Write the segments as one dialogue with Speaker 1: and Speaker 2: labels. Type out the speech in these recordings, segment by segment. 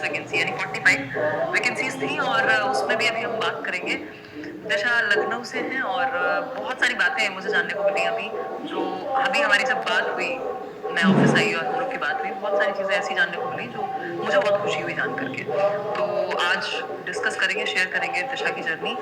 Speaker 1: Vacancy यानी 45 vacancies थी और उसमें भी अभी हम बात करेंगे। दिशा लखनऊ से हैं और बहुत सारी बातें मुझे जानने को मिली अभी, जो अभी हमारी जब बात हुई, मैं ऑफिस आई और हम लोग की बात हुई, बहुत सारी चीज़ें ऐसी जानने को मिली जो मुझे बहुत खुशी हुई जान करके। तो आज डिस्कस करेंगे, शेयर करेंगे दिशा की जर्नी।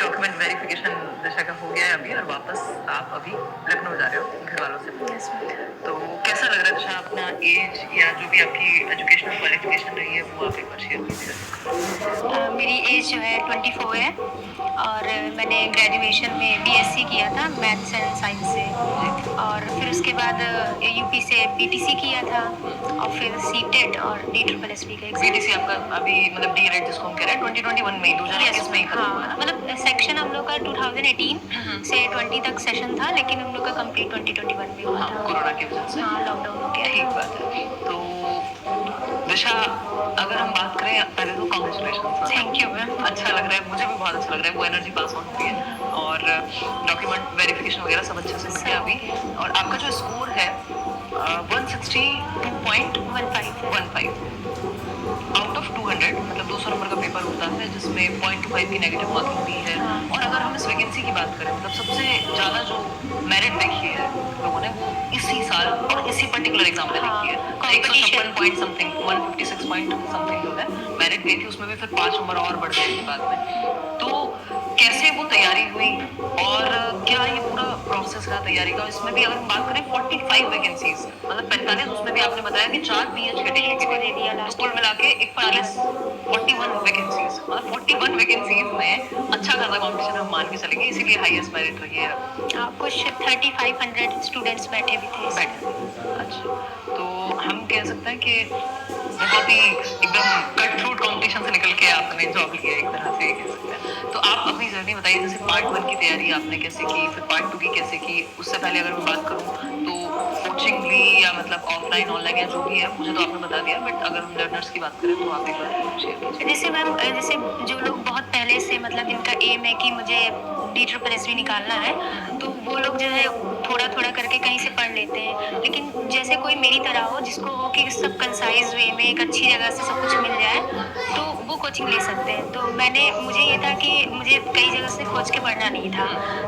Speaker 1: डॉक्यूमेंट वेरिफिकेशन दिशा का हो गया है अभी और वापस आप अभी लखनऊ जा रहे हो घर वालों से।
Speaker 2: Yes ma'am.
Speaker 1: तो कैसा लग रहा है दिशा, अपना एज या जो भी आपकी एजुकेशनल क्वालिफिकेशन रही है वो आप एक बार शेयर कीजिए।
Speaker 2: मेरी एज जो है 24 है और मैंने ग्रेजुएशन में बीएससी किया था मैथ्स एंड साइंस से, और फिर उसके बाद यूपी से पीटीसी किया था और फिर सीटेट और DSSB का एग्जाम।
Speaker 1: बीटीसी आपका अभी मतलब डीएलएड जिसको हम कह रहे हैं 2021 में ही 2021 में ही खत्म हुआ है ना?
Speaker 2: मतलब सेक्शन हम लोग का 2018 से 20 तक सेशन था, लेकिन हम लोग का कंप्लीट 2021 में हुआ था।
Speaker 1: कोरोना की वजह से।
Speaker 2: हाँ, लॉकडाउन हो गया।
Speaker 1: ठीक बात है। तो दिशा, अगर हम बात करें, पहले तो कांग्रेचुलेशन।
Speaker 2: Thank you ma'am.
Speaker 1: अच्छा लग रहा है, मुझे भी बहुत अच्छा लग रहा है, वो एनर्जी पास ऑन हुई है और डॉक्यूमेंट वेरिफिकेशन वगैरह सब अच्छे से मिल गया अभी। और आपका जो स्कोर है 162.15 आउट ऑफ 200, मतलब 200 नंबर का पेपर होता है जिसमें 0.25 की नेगेटिव मार्किंग दी है। और अगर हम इस वैकेंसी की बात करें, मतलब सबसे ज्यादा जो मेरिट देखी है लोगों ने वो इसी साल और इसी पर्टिकुलर एग्जाम में देखी है। 156 पॉइंट समथिंग, 156 पॉइंट समथिंग जो है मेरिट गई थी, उसमें भी फिर 5 नंबर और बढ़ गए बाद में। तो कैसे वो तैयारी हुई और क्या ये पूरा प्रोसेस रहा तैयारी का? इसमें भी अगर हम बात करें 45 वैकेंसीज, मतलब 45, उसमें भी आपने बताया कि 4 पीएच कैटेगरी को दे दिया, तो कुल मिला के 41 41 वैकेंसीज, मतलब 41 वैकेंसीज में अच्छा खासा कंपटीशन हम मान के चलेंगे, इसीलिए हाईएस्ट मेरिट रही है।
Speaker 2: कुछ 3500 स्टूडेंट्स बैठे भी थे।
Speaker 1: अच्छा, तो हम कह सकते हैं कि बहुत ही एकदम कट थ्रू कंपटीशन से निकल के आपने जॉब लिया, एक तरह से कह सकते हैं। तो आप अपनी जर्नी बताइए, जैसे पार्ट 1 की तैयारी आपने कैसे की, फिर पार्ट 2 की कैसे की? उससे पहले अगर मैं बात करूं तो कोचिंग ली या मतलब ऑफलाइन ऑनलाइन या जो भी है, मुझे तो आपने बता दिया, बट अगर हम लर्नर्स की बात करें तो आप एक बार शेयर कीजिए।
Speaker 2: जैसे मैम, जैसे जो लोग बहुत पहले से मतलब जिनका एम है कि मुझे DSSB निकालना है, तो वो लोग जो है थोड़ा थोड़ा करके कहीं से पढ़ लेते हैं। लेकिन जैसे कोई मेरी तरह हो जिसको हो कि सब कंसाइज वे में एक अच्छी जगह से सब कुछ मिल जाए, तो वो कोचिंग ले सकते हैं। तो मुझे ये था कि मुझे कई जगह से खोज के पढ़ना नहीं था,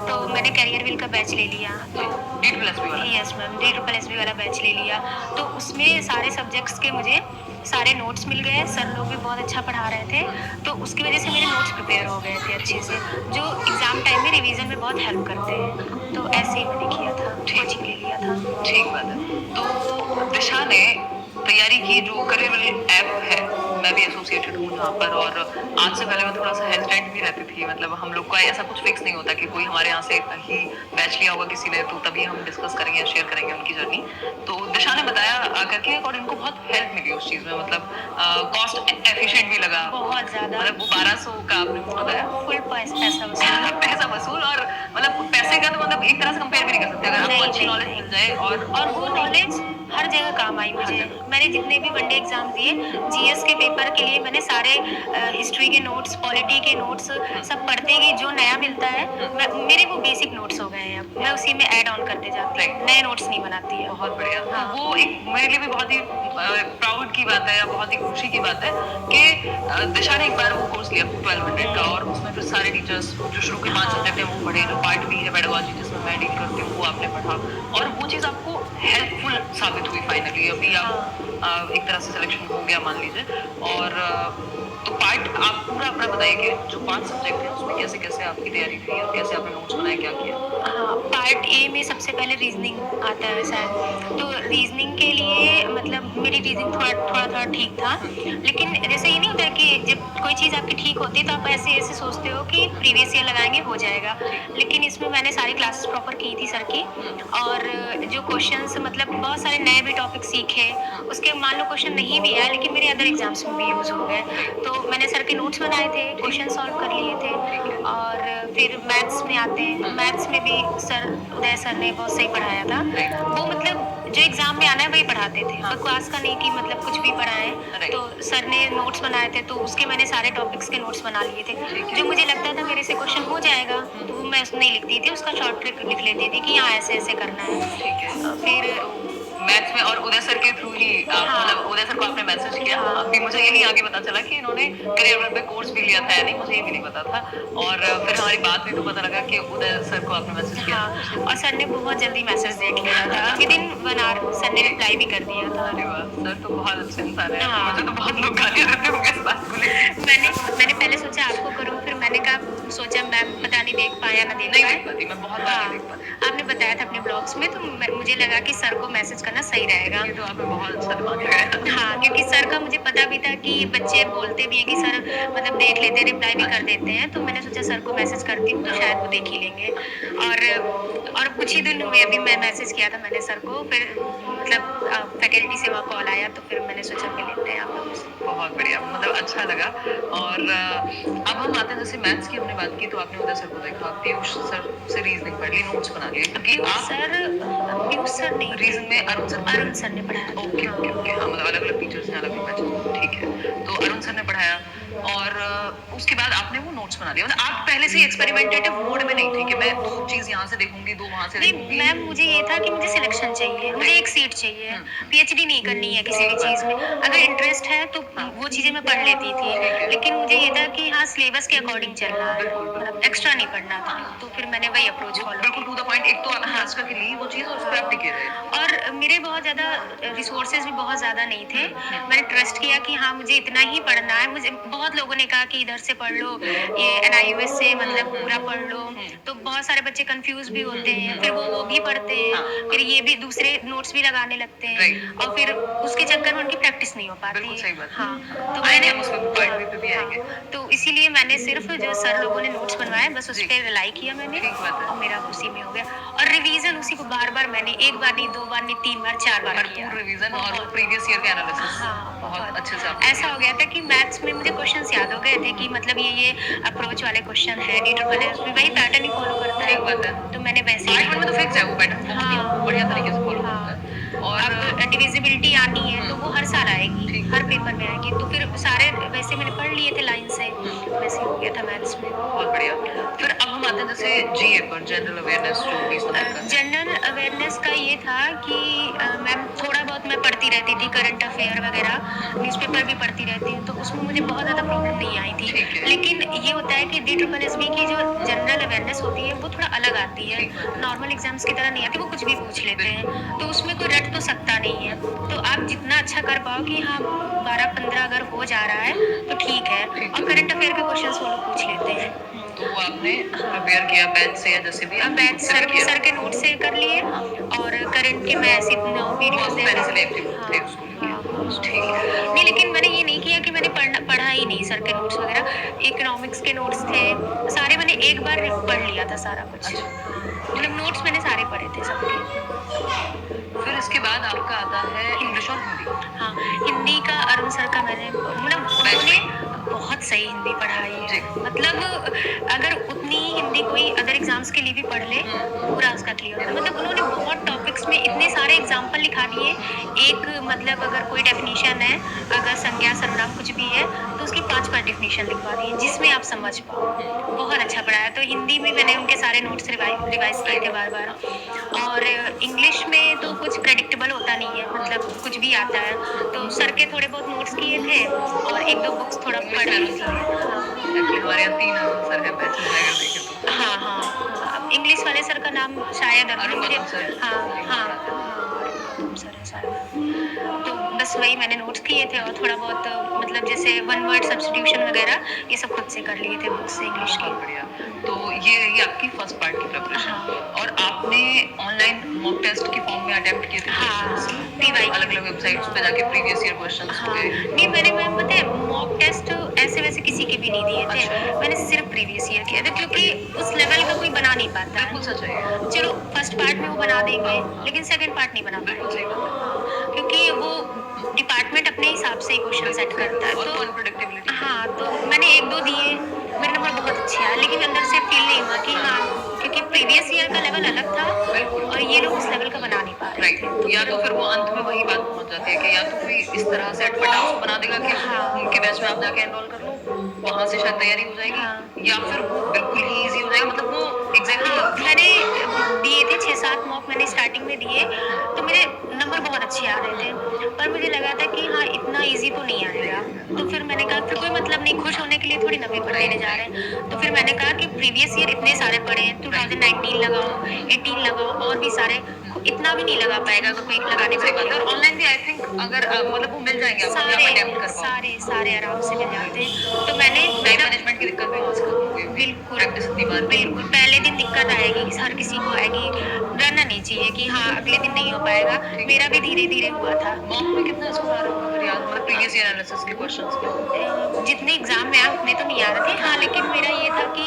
Speaker 2: तो मैंने कैरियर विल का बैच ले लिया। तो
Speaker 1: DSSB वाला?
Speaker 2: यस मैम, DSSB वाला बैच ले लिया। तो उसमें सारे सब्जेक्ट्स के मुझे सारे नोट्स मिल गए, सर लोग भी बहुत अच्छा पढ़ा रहे थे, तो उसकी वजह से मेरे नोट्स प्रिपेयर हो गए थे अच्छे से, जो एग्जाम टाइम में रिवीजन में बहुत हेल्प करते हैं। तो ऐसे ही मैंने किया था, कोचिंग ले लिया था।
Speaker 1: ठीक बात है। तो दिशा ने तैयारी की, जो करियर ऐप है, मैं भी एसोसिएटेड हूँ यहाँ पर, और आज से पहले मैं थोड़ा सा हेजिटेंट भी रहती थी, मतलब हम लोग का ऐसा कुछ फिक्स नहीं होता कि कोई हमारे यहाँ से ही बैच लिया होगा किसी ने तो तभी हम डिस्कस करेंगे, शेयर करेंगे उनकी जर्नी। तो दिशा ने बताया आकर के, और इनको बहुत हेल्प मिली उस चीज़ में, मतलब कॉस्ट एफिशिएंट भी लगा
Speaker 2: बहुत ज्यादा,
Speaker 1: मतलब वो 1200 का आपने बताया
Speaker 2: फुल पैसा वसूल।
Speaker 1: पैसा वसूल, और मतलब पैसे का तो मतलब एक तरह से कंपेयर भी नहीं कर सकते, अगर आपको
Speaker 2: नहीं,
Speaker 1: अच्छी
Speaker 2: नहीं,
Speaker 1: नॉलेज
Speaker 2: नहीं।
Speaker 1: मिल जाए। और
Speaker 2: वो नॉलेज हर जगह काम आई मुझे। मैंने जितने भी वनडे एग्जाम दिए, जीएस के पेपर के लिए मैंने सारे हिस्ट्री के नोट्स, पॉलिटी के नोट्स सब पढ़ते गई, जो नया मिलता है मेरे वो बेसिक नोट्स हो गए हैं, अब मैं उसी में ऐड ऑन करते जाती हूँ, नए नोट्स नहीं बनाती है।
Speaker 1: बहुत बढ़िया।
Speaker 2: हाँ।
Speaker 1: तो वो एक मेरे लिए भी बहुत ही प्राउड की बात है, या बहुत ही खुशी की बात है कि दिशा ने एक बार वो कोर्स लिया 1200 का, और उसमें फिर सारे टीचर्स जो शुरू के 5 सब्जेक्ट है वो पढ़े, जो पार्ट बी है पेडागोजी जिसमें मैं डील करती हूँ वो आपने पढ़ा, और वो चीज़ आपको हेल्पफुल साबित हुई फाइनली। अभी आप एक तरह से सिलेक्शन हो गया मान लीजिए। और तो पार्ट आप पूरा अपना बताइए कि जो 5 सब्जेक्ट है उसमें कैसे कैसे आपकी तैयारी रही और कैसे आपने नोट्स बनाए, क्या किया?
Speaker 2: हाँ, पार्ट ए में सबसे पहले रीजनिंग आता है शायद, तो रीजनिंग के लिए मतलब मेरी रीजनिंग थोड़ा ठीक था, लेकिन जैसे ये नहीं होता कि जब कोई चीज़ आपकी ठीक होती है तो आप ऐसे ऐसे सोचते हो कि प्रीवियस ईयर लगाएंगे हो जाएगा, लेकिन इसमें मैंने सारी क्लासेस प्रॉपर की थी सर की, और जो क्वेश्चंस मतलब बहुत सारे नए भी टॉपिक सीखे, उसके मान लो क्वेश्चन नहीं भी आया लेकिन मेरे अदर एग्जाम्स में भी यूज़ हो गए, तो मैंने सर के नोट्स बनाए थे, क्वेश्चन सॉल्व कर लिए थे। और फिर मैथ्स में आते हैं, मैथ्स में भी सर उदय सर ने बहुत सही पढ़ाया था, वो मतलब जो एग्जाम में आना है वही पढ़ाते थे, बकवास का नहीं कि मतलब कुछ भी पढ़ाए। तो सर ने नोट्स बनाए थे, तो उसके मैंने सारे टॉपिक्स के नोट्स बना लिए थे, जो मुझे लगता था मेरे से क्वेश्चन हो जाएगा तो वो मैं नहीं लिखती थी, उसका शॉर्ट ट्रिक लिख लेती थी कि हाँ ऐसे ऐसे करना है।
Speaker 1: ठीक है।
Speaker 2: फिर
Speaker 1: मैथ्स में और उदय सर के थ्रू ही
Speaker 2: हाँ।
Speaker 1: मतलब उदय सर को आपने मैसेज किया।
Speaker 2: हाँ।
Speaker 1: अभी मुझे यही आगे पता चला कि इन्होंने करियर पे कोर्स भी लिया था या नहीं, मुझे ये भी नहीं पता था। और फिर हमारी बात हुई तो पता लगा कि उदय सर को आपने मैसेज किया
Speaker 2: हाँ,
Speaker 1: था।
Speaker 2: और सर ने बहुत जल्दी मैसेज देख लिया था, विदिन 1 आवर सर ने रिप्लाई भी कर दिया था।
Speaker 1: अरे वाह! सर तो बहुत अच्छे इंसान हैं।
Speaker 2: हाँ।
Speaker 1: मुझे तो बहुत लोग गालियाँ देते होंगे इस बात को लेके।
Speaker 2: मैंने मैंने पहले सोचा आपको करूँ, फिर मैंने कहा सोचा मैम पता नहीं देख पाए या ना देख
Speaker 1: नहीं
Speaker 2: पाए।
Speaker 1: देख पाती, मैं बहुत बार
Speaker 2: हाँ,
Speaker 1: नहीं देख पाती।
Speaker 2: आपने बताया था अपने ब्लॉग्स में, तो मुझे लगा कि सर को मैसेज करना सही रहेगा।
Speaker 1: ये तो आपने बहुत अच्छा दिमाग लगाया।
Speaker 2: हाँ, क्योंकि सर का मुझे पता भी था कि बच्चे बोलते भी हैं कि सर मतलब देख लेते हैं, रिप्लाई भी कर देते हैं, तो मैंने सोचा सर को मैसेज करती हूँ, तो शायद वो देख ही लेंगे। और कुछ ही दिन हुए अभी मैं मैसेज किया था मैंने सर को, फिर मतलब फैकल्टी से वहाँ कॉल आया, तो फिर मैंने सोचा मिल लेते हैं आप लोगों से।
Speaker 1: बहुत बढ़िया, मतलब अच्छा लगा। और अब हम आते हैं, जैसे मैथ्स की हमने बात की तो आपने उदय सर को देखा, पीयूष सर से रीजनिंग पढ़ ली, नोट्स बना लिए, क्योंकि आप
Speaker 2: पीयूष सर नहीं थे,
Speaker 1: रीजनिंग में
Speaker 2: अरुण सर ने पढ़ाया था।
Speaker 1: ओके ओके ओके, हाँ मतलब अलग अलग टीचर्स ने अलग अलग बैचेस, ठीक है। तो अरुण सर ने पढ़ाया और उसके बाद आपने वो नोट्स बना लिया, मतलब आप पहले से ही एक्सपेरिमेंटेटिव मोड में नहीं थी कि मैं दो चीज यहाँ से देखूंगी, दो वहां से
Speaker 2: नहीं
Speaker 1: देखूंगी।
Speaker 2: मैम, मुझे ये था कि मुझे सिलेक्शन चाहिए, मुझे एक सीट चाहिए, पीएचडी नहीं करनी है किसी भी चीज़ में। अगर इंटरेस्ट है तो वो चीज़ें मैं पढ़ लेती थी, लेकिन मुझे ये था कि हाँ सिलेबस के अकॉर्डिंग चलना है, मतलब एक्स्ट्रा नहीं पढ़ना था, तो फिर मैंने वही अप्रोच फॉलो
Speaker 1: बिल्कुल टू द पॉइंट, एक तो आपने
Speaker 2: हाँ।
Speaker 1: आजकल की ली वो चीज और उस पर आप टिके रहे।
Speaker 2: और मेरे बहुत ज़्यादा रिसोर्सेज भी बहुत ज़्यादा नहीं थे। मैंने ट्रस्ट किया कि हाँ मुझे इतना ही पढ़ना है। मुझे बहुत लोगों ने कहा कि इधर से पढ़ लो, ये एनआईयूएस से मतलब पूरा पढ़ लो, तो बहुत सारे बच्चे कंफ्यूज भी होते हैं, फिर वो भी पढ़ते हैं, फिर ये भी दूसरे नोट्स भी लगाने लगते हैं, और फिर उसके चक्कर में उनकी प्रैक्टिस नहीं हो पाती।
Speaker 1: बिल्कुल सही बात।
Speaker 2: हाँ, तो
Speaker 1: आएंगे
Speaker 2: मैंने
Speaker 1: हम उसमें पॉइंट पे भी आएंगे।
Speaker 2: तो इसीलिए मैंने सिर्फ जो सर लोगों ने नोट्स बनवाए बस उस
Speaker 1: जी।
Speaker 2: पे रिलाई किया मैंने,
Speaker 1: ठीक बात है।
Speaker 2: और मेरा उसी में हो गया। और रिवीजन उसी को बार-बार मैंने 1 बार नहीं, 2 बार नहीं, 3 बार, 4 बार किया।
Speaker 1: भरपूर रिवीजन और वो प्रीवियस ईयर के एनालिसिस
Speaker 2: हाँ,
Speaker 1: बहुत अच्छे से आपने
Speaker 2: ऐसा हो गया था कि मैथ्स में मुझे क्वेश्चंस याद हो गए थे कि मतलब ये अप्रोच वाले क्वेश्चन है, डिटरमिनेंट्स भी वही पैटर्न ही फॉलो करता है।
Speaker 1: ठीक बात है।
Speaker 2: तो मैंने वैसे ही
Speaker 1: पार्ट वन में तो फिक्स है वो पैटर्न, बहुत ही
Speaker 2: हाँ,
Speaker 1: बढ़िया तरीके से फॉलो
Speaker 2: हाँ।
Speaker 1: करता है। और
Speaker 2: अब डिविजिबिलिटी आनी है तो वो हर साल आएगी,
Speaker 1: ठीक।
Speaker 2: हर पेपर में आएगी, तो फिर सारे वैसे मैंने पढ़ लिए थे लाइन से, तो वैसे हो गया था मैथ्स में।
Speaker 1: बहुत बढ़िया। फिर अब हम आते हैं जैसे जीए पर, जनरल अवेयरनेस जो 20 नंबर का है।
Speaker 2: जनरल अवेयरनेस का ये था कि मैम थोड़ा बहुत मैं पढ़ती रहती थी, करंट अफेयर वगैरह, न्यूज़पेपर भी पढ़ती रहती हूँ, तो उसमें मुझे बहुत ज़्यादा प्रॉब्लम नहीं आई थी।
Speaker 1: ठीक है।
Speaker 2: लेकिन ये होता है कि DSSB की जो जनरल अवेयरनेस होती है वो थोड़ा अलग आती है,
Speaker 1: ठीक बात है।
Speaker 2: नॉर्मल एग्जाम्स की तरह नहीं आती, वो कुछ भी पूछ लेते हैं, तो उसमें कोई रट तो सकता नहीं है। तो आप जितना अच्छा कर पाओ कि हाँ 12-15 अगर हो जा रहा है तो ठीक है, और करंट अफेयर के क्वेश्चंस वो लोग पूछ लेते हैं।
Speaker 1: तो वो आपने प्रिपेयर किया बैच से या जैसे भी आपने
Speaker 2: बैच
Speaker 1: खुद से भी किया।
Speaker 2: सर के नोट से कर लिए, और करंट के मैं ऐसे वीडियोस
Speaker 1: बहुत
Speaker 2: देख
Speaker 1: पहले से
Speaker 2: रही
Speaker 1: लेके
Speaker 2: हाँ,
Speaker 1: थे उसको लेके।
Speaker 2: हाँ।
Speaker 1: ठीक है।
Speaker 2: नहीं, लेकिन मैंने ये नहीं किया कि मैंने पढ़ा ही नहीं सर के नोट्स वगैरह। इकोनॉमिक्स के नोट्स थे, सारे मैंने एक बार पढ़ लिया था सारा कुछ।
Speaker 1: अच्छा।
Speaker 2: हाँ, मतलब नोट्स मैंने सारे पढ़े थे सबके।
Speaker 1: फिर इसके बाद आपका आता है इंग्लिश और हिंदी।
Speaker 2: हाँ, हिंदी का अरुण सर का मैंने मतलब उन्होंने बहुत सही हिंदी पढ़ाई
Speaker 1: जी।
Speaker 2: है। मतलब अगर उतनी ही हिंदी कोई अदर एग्जाम्स के लिए भी पढ़ ले, पूरा उसका क्लियर होता है। मतलब उन्होंने बहुत टॉपिक्स में इतने सारे एग्जाम्पल लिखा दिए। एक मतलब अगर कोई डेफिनेशन है, अगर संज्ञा सर्वनाम कुछ भी है, तो उसकी 5 डेफिनेशन लिखवा दी है, जिसमें आप समझ पाओ। बहुत अच्छा पढ़ाया। तो हिंदी में मैंने उनके सारे नोट्स रिवाइज किए थे बार-बार। और इंग्लिश में तो कुछ प्रेडिक्टेबल होता नहीं है, मतलब कुछ भी आता है। तो सर के थोड़े बहुत नोट्स किए थे और 1-2 बुक्स थोड़ा पढ़ ली थी।
Speaker 1: एक्चुअली हमारे यहाँ 3 सर हैं बैच में अगर देखें तो।
Speaker 2: हाँ, हाँ, हाँ। इंग्लिश वाले सर का नाम शायद अभी
Speaker 1: अरुण
Speaker 2: मुझे
Speaker 1: गौतम सर।
Speaker 2: हाँ, हाँ, हाँ, अरुण गौतम सर है शायद। तो बस वही मैंने नोट्स किए थे, और थोड़ा बहुत मतलब जैसे वन वर्ड सब्स्टिट्यूशन वगैरह ये सब खुद से कर लिए थे बुक से इंग्लिश की।
Speaker 1: बहुत बढ़िया। तो ये रही आपकी फर्स्ट पार्ट की प्रिपरेशन।
Speaker 2: हाँ।
Speaker 1: और आपने ऑनलाइन मॉक टेस्ट के फॉर्म में अटेम्प्ट किए थे
Speaker 2: हाँ,
Speaker 1: क्वेश्चंस,
Speaker 2: PY
Speaker 1: अलग-अलग वेबसाइट्स पे जाके प्रीवियस ईयर क्वेश्चंस
Speaker 2: हाँ,
Speaker 1: पे।
Speaker 2: नहीं मैंने मैम पता है मॉक टेस्ट ऐसे वैसे किसी के भी नहीं दिए थे।
Speaker 1: अच्छा।
Speaker 2: मैंने सिर्फ प्रीवियस ईयर किए थे, क्योंकि उस लेवल का कोई बना नहीं पाता है।
Speaker 1: बिल्कुल सच है ये।
Speaker 2: चलो फर्स्ट पार्ट में वो बना देंगे,
Speaker 1: हाँ।
Speaker 2: लेकिन सेकंड पार्ट नहीं बना
Speaker 1: बिल्कुल
Speaker 2: पाएंगे।
Speaker 1: सही बात है।
Speaker 2: हाँ, क्योंकि वो डिपार्टमेंट अपने हिसाब से ही क्वेश्चन सेट करता है।
Speaker 1: और
Speaker 2: तो
Speaker 1: अनप्रेडिक्टेबिलिटी।
Speaker 2: हाँ, तो मैंने 1-2 दिए, मेरे नंबर बहुत अच्छे आए, लेकिन अंदर से फील नहीं हुआ कि हाँ, क्योंकि प्रीवियस ईयर का लेवल अलग था
Speaker 1: बिल्कुल।
Speaker 2: और ये लोग उस लेवल का बना नहीं पा रहे थे।
Speaker 1: राइट, या तो फिर वो अंत में वही बात पहुंच जाती है कि या तो कोई इस तरह से अटपटा उसको बना देगा कि
Speaker 2: हाँ।
Speaker 1: उनके बैच में आप जाके एनरोल कर लो, वहां से शायद तैयारी हो जाएगी।
Speaker 2: हाँ।
Speaker 1: या फिर वो बिल्कुल ही इजी हो जाएगा, मतलब वो एग्जैक्टली
Speaker 2: हाँ, मैंने दिए थे 6-7 मॉक मैंने स्टार्टिंग में दिए, तो मेरे नंबर बहुत अच्छे आ रहे थे। पर मुझे लगा था कि हाँ, इतना ईज़ी तो नहीं आएगा। तो फिर मैंने कहा फिर कोई मतलब नहीं, खुश होने के लिए थोड़ी ना पेपर देने जा रहे हैं। तो फिर मैंने कहा कि प्रीवियस ईयर इतने सारे पड़े हैं, 2019 लगाओ, 18 लगाओ और भी सारे, इतना भी नहीं लगा पाएगा अगर कोई लगाने
Speaker 1: सही बात है।
Speaker 2: बैठेगा।
Speaker 1: और ऑनलाइन भी आई थिंक अगर मतलब वो मिल जाएंगे आपको, अगर आप अटेम्प्ट कर पाओ।
Speaker 2: सारे आराम से मिल जाते हैं। तो मैंने
Speaker 1: टाइम
Speaker 2: मतलब
Speaker 1: मैनेजमेंट की दिक्कत भी वहाँ से खत्म हो गई होगी,
Speaker 2: बिल्कुल,
Speaker 1: प्रैक्टिस इतनी बार की।
Speaker 2: बिल्कुल, पहले दिन दिक्कत आएगी, हर किसी को आएगी, डरना नहीं चाहिए कि हाँ, अगले दिन नहीं हो पाएगा,
Speaker 1: ठीक
Speaker 2: मेरा भी
Speaker 1: है।
Speaker 2: धीरे-धीरे हुआ था।
Speaker 1: मॉक में कितना स्कोर आ रहा होगा फिर याद, मतलब प्रीवियस ईयर एनालिसिस के क्वेश्चंस के?
Speaker 2: जितने एग्ज़ाम में आए उतने तो नहीं आ रहे थे, हाँ, लेकिन मेरा ये था कि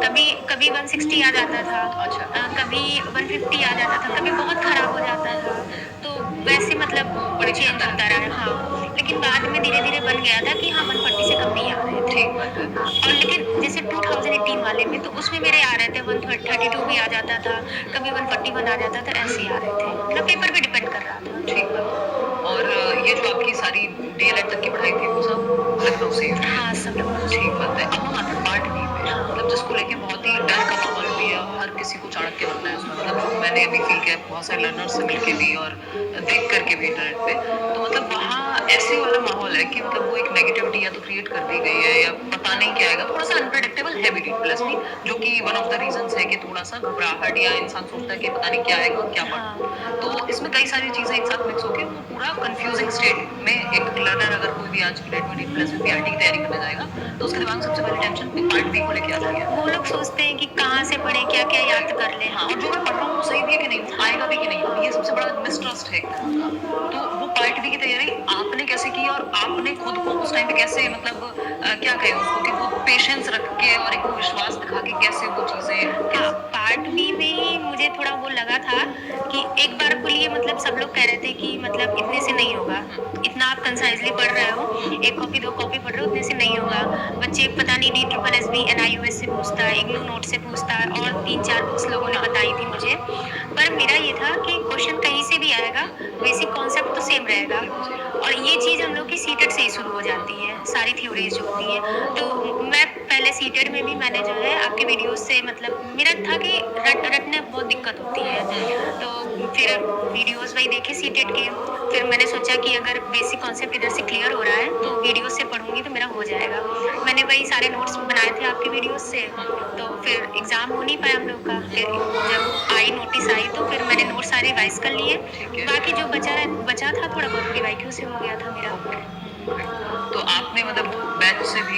Speaker 2: कभी कभी 160 आ जाता था,
Speaker 1: अच्छा।
Speaker 2: कभी 150 आ जाता था, कभी बहुत खराब हो जाता था, तो वैसे मतलब
Speaker 1: बड़ी
Speaker 2: चेंज
Speaker 1: दिक्कत
Speaker 2: होता
Speaker 1: है।
Speaker 2: रहा, हाँ। लेकिन बाद में धीरे-धीरे बन गया था कि हाँ, 140 से कम नहीं आ रहे थे।
Speaker 1: ठीक बात है।
Speaker 2: हाँ, और लेकिन जैसे 2018 वाले में तो उसमें मेरे आ रहे थे 132 भी आ जाता था, कभी 141 आ जाता था, ऐसे ही आ रहे थे। मतलब पेपर पे डिपेंड कर रहा था।
Speaker 1: ठीक बात है। और ये जो आपकी सारी डीएलएड तक की पढ़ाई थी वो सब लखनऊ से ही हुई है?
Speaker 2: हाँ, सब लखनऊ से।
Speaker 1: ठीक बात है। अब हम आते हैं पार्ट बी पे,
Speaker 2: हाँ।
Speaker 1: मतलब जिसको लेके बहुत ही डर का माहौल भी है, हर किसी को चाणक्य बनना है उसमें, मतलब जो मैंने अभी फील किया है बहुत सारे लर्नर्स से मिलके भी और देख करके भी इंटरनेट पे, तो मतलब वहाँ ऐसे वाला माहौल है कि मतलब वो एक नेगेटिविटी या तो क्रिएट कर दी गई है या पता नहीं क्या आएगा, थोड़ा सा अनप्रेडिक्टेबल है भी डी प्लस भी, जो कि वन ऑफ द रीजंस है कि थोड़ा सा घबराहट या इंसान सोचता है कि पता नहीं क्या आएगा, क्या
Speaker 2: हाँ,
Speaker 1: पढ़ूं। तो इसमें कई सारी चीजें एक साथ मिक्स होके वो पूरा कंफ्यूजिंग स्टेट में एक लर्नर, अगर कोई भी आज की डेट में डी प्लस में पीआरटी की तैयारी करने जाएगा तो उसके दिमाग में सबसे पहले टेंशन पार्ट बी को लेके आती है।
Speaker 2: वो लोग सोचते हैं कि कहाँ से पढ़ें, क्या-क्या याद कर लें।
Speaker 1: हाँ, और जो मैं पढ़ रहा हूँ वो सही भी है कि नहीं, वो आएगा भी कि नहीं, अब ये सबसे बड़ा मिसट्रस्ट है एक तरह का। तो वो पार्ट बी की तैयारी आपने कैसे की और आपने खुद को उस टाइम पे कैसे, मतलब क्या कहें उसको, कि वो पेशेंस रख के और एक वो विश्वास दिखा के कैसे वो चीजें
Speaker 2: हाँ,
Speaker 1: कैसे?
Speaker 2: पार्ट बी में ही मुझे थोड़ा वो लगा था कि एक बार को लिए मतलब सब लोग कह रहे थे कि मतलब इतने से नहीं होगा, इतना आप कंसाइज़ली पढ़ रहे हो, 1 कॉपी 2 कॉपी पढ़ रहे हो, उतने से नहीं होगा। बच्चे पता नहीं DSSB, NIOS से पूछता है, इग्नू नोट से पूछता है और 3-4 बुक्स लोगों ने बताई थी मुझे। पर मेरा ये था कि क्वेश्चन कहीं से भी आएगा, बेसिक कॉन्सेप्ट तो सेम रहेगा
Speaker 1: बिल्कुल सही बात
Speaker 2: और ये चीज़ हम लोग की सीटेट से ही शुरू हो जाती है, सारी थ्योरीज़ जो होती हैं। तो मैं पहले सीटेट में भी मैंने जो है आपके वीडियोज़ से मतलब मेरा था कि रटने में बहुत दिक्कत होती है। तो फिर वीडियोज़ वही देखे सीटेट के, फिर मैंने सोचा कि अगर बेसिक कॉन्सेप्ट इधर से क्लियर हो रहा है, तो वीडियो से पढ़ूँगी तो मेरा हो जाएगा। मैंने वही सारे नोट्स बनाए थे आपके वीडियोज़ से, तो फिर एग्ज़ाम हो नहीं पाया हम लोग का। फिर जब आई नोटिस आई तो फिर मैंने नोट्स सारे रिवाइज़ कर लिए,
Speaker 1: ठीक है।
Speaker 2: बाकी जो बचा था थोड़ा बहुत रिवाइक्यू से हो गया था मेरा।
Speaker 1: ओके।
Speaker 2: हुँ।
Speaker 1: तो आपने मतलब वो बैच से भी